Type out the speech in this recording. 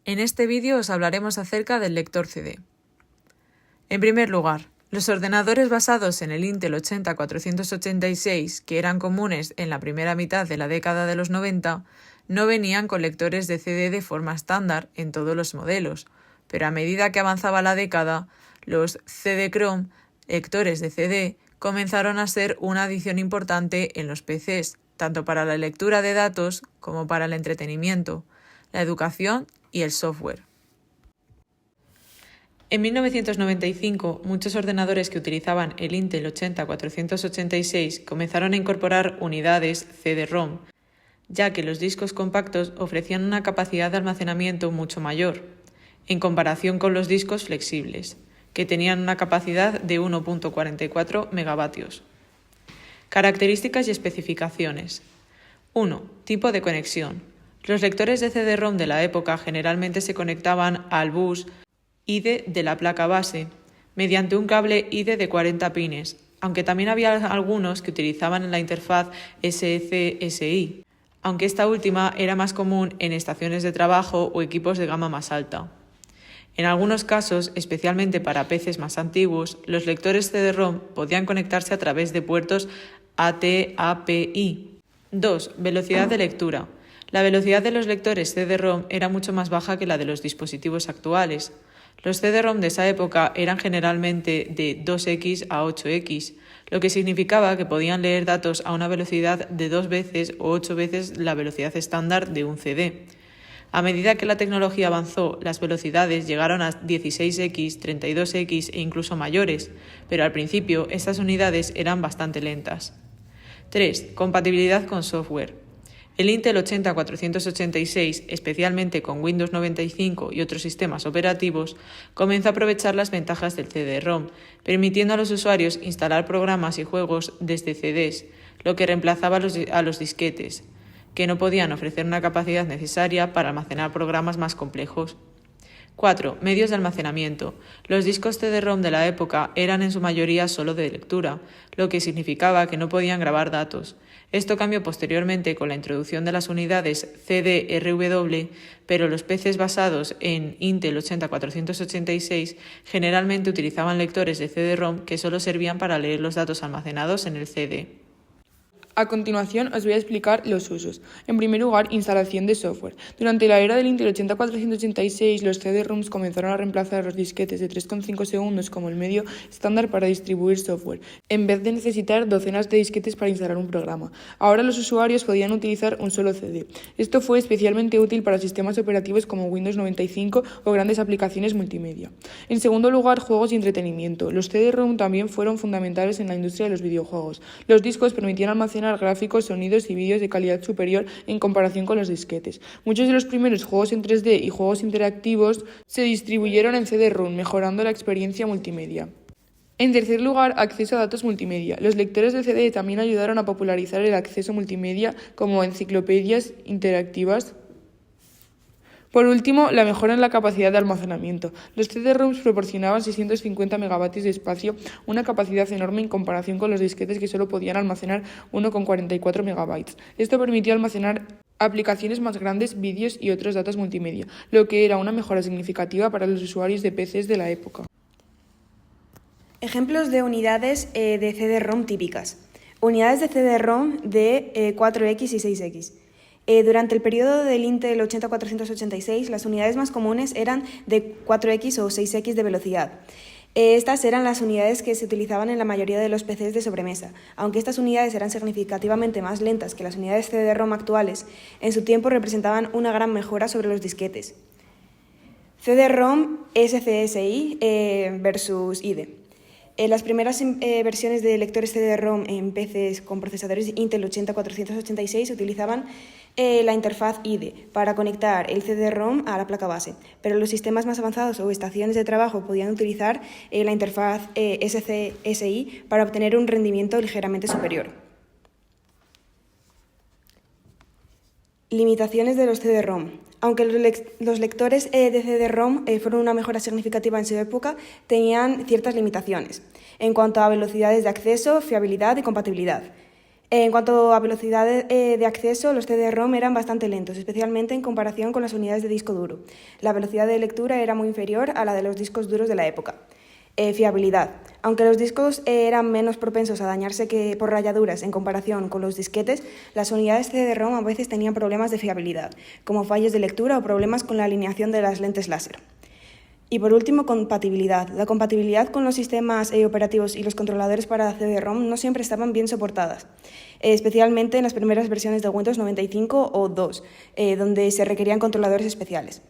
En este vídeo os hablaremos acerca del lector CD. En primer lugar, los ordenadores basados en el Intel 80-486, que eran comunes en la primera mitad de la década de los 90, no venían con lectores de CD de forma estándar en todos los modelos, pero a medida que avanzaba la década, los CD-ROM, lectores de CD, comenzaron a ser una adición importante en los PCs, tanto para la lectura de datos como para el entretenimiento, la educación y el software. En 1995, muchos ordenadores que utilizaban el Intel 80-486 comenzaron a incorporar unidades CD-ROM, ya que los discos compactos ofrecían una capacidad de almacenamiento mucho mayor, en comparación con los discos flexibles, que tenían una capacidad de 1.44 megavatios. Características y especificaciones. 1. Tipo de conexión. Los lectores de CD-ROM de la época generalmente se conectaban al bus IDE de la placa base, mediante un cable IDE de 40 pines, aunque también había algunos que utilizaban la interfaz SC-SI, aunque esta última era más común en estaciones de trabajo o equipos de gama más alta. En algunos casos, especialmente para PCs más antiguos, los lectores CD-ROM podían conectarse a través de puertos AT-API. 2. Velocidad de lectura. La velocidad de los lectores CD-ROM era mucho más baja que la de los dispositivos actuales. Los CD-ROM de esa época eran generalmente de 2x a 8x, lo que significaba que podían leer datos a una velocidad de 2 veces o 8 veces la velocidad estándar de un CD. A medida que la tecnología avanzó, las velocidades llegaron a 16x, 32x e incluso mayores, pero al principio estas unidades eran bastante lentas. 3. Compatibilidad con software. El Intel 80-486, especialmente con Windows 95 y otros sistemas operativos, comenzó a aprovechar las ventajas del CD-ROM, permitiendo a los usuarios instalar programas y juegos desde CDs, lo que reemplazaba a los disquetes, que no podían ofrecer una capacidad necesaria para almacenar programas más complejos. 4. Medios de almacenamiento. Los discos CD-ROM de la época eran en su mayoría solo de lectura, lo que significaba que no podían grabar datos. Esto cambió posteriormente con la introducción de las unidades CD-RW, pero los PCs basados en Intel 80-486 generalmente utilizaban lectores de CD-ROM que solo servían para leer los datos almacenados en el CD. A continuación os voy a explicar los usos. En primer lugar, instalación de software. Durante la era del Intel 80-486, los CD-ROMs comenzaron a reemplazar los disquetes de 3,5 segundos como el medio estándar para distribuir software, en vez de necesitar docenas de disquetes para instalar un programa. Ahora los usuarios podían utilizar un solo CD. Esto fue especialmente útil para sistemas operativos como Windows 95 o grandes aplicaciones multimedia. En segundo lugar, juegos y entretenimiento. Los CD-ROM también fueron fundamentales en la industria de los videojuegos. Los discos permitían almacenar gráficos, sonidos y vídeos de calidad superior en comparación con los disquetes. Muchos de los primeros juegos en 3D y juegos interactivos se distribuyeron en CD-ROM, mejorando la experiencia multimedia. En tercer lugar, acceso a datos multimedia. Los lectores de CD también ayudaron a popularizar el acceso multimedia como enciclopedias interactivas. Por último, la mejora en la capacidad de almacenamiento. Los CD-ROMs proporcionaban 650 megavatios de espacio, una capacidad enorme en comparación con los disquetes que solo podían almacenar 1,44 megabytes. Esto permitió almacenar aplicaciones más grandes, vídeos y otros datos multimedia, lo que era una mejora significativa para los usuarios de PCs de la época. Ejemplos de unidades de CD-ROM típicas. Unidades de CD-ROM de 4X y 6X. Durante el periodo del Intel 80-486, las unidades más comunes eran de 4X o 6X de velocidad. Estas eran las unidades que se utilizaban en la mayoría de los PCs de sobremesa. Aunque estas unidades eran significativamente más lentas que las unidades CD-ROM actuales, en su tiempo representaban una gran mejora sobre los disquetes. CD-ROM SC-SI versus IDE. Las primeras versiones de lectores CD-ROM en PCs con procesadores Intel 80-486 utilizaban la interfaz IDE para conectar el CD-ROM a la placa base, pero los sistemas más avanzados o estaciones de trabajo podían utilizar la interfaz SC-SI para obtener un rendimiento ligeramente superior. Limitaciones de los CD-ROM. Aunque los lectores de CD-ROM fueron una mejora significativa en su época, tenían ciertas limitaciones en cuanto a velocidades de acceso, fiabilidad y compatibilidad. En cuanto a velocidad de acceso, los CD-ROM eran bastante lentos, especialmente en comparación con las unidades de disco duro. La velocidad de lectura era muy inferior a la de los discos duros de la época. Fiabilidad. Aunque los discos eran menos propensos a dañarse que por rayaduras en comparación con los disquetes, las unidades CD-ROM a veces tenían problemas de fiabilidad, como fallos de lectura o problemas con la alineación de las lentes láser. Y por último, compatibilidad. La compatibilidad con los sistemas operativos y los controladores para CD-ROM no siempre estaban bien soportadas, especialmente en las primeras versiones de Windows 95 o 2, donde se requerían controladores especiales.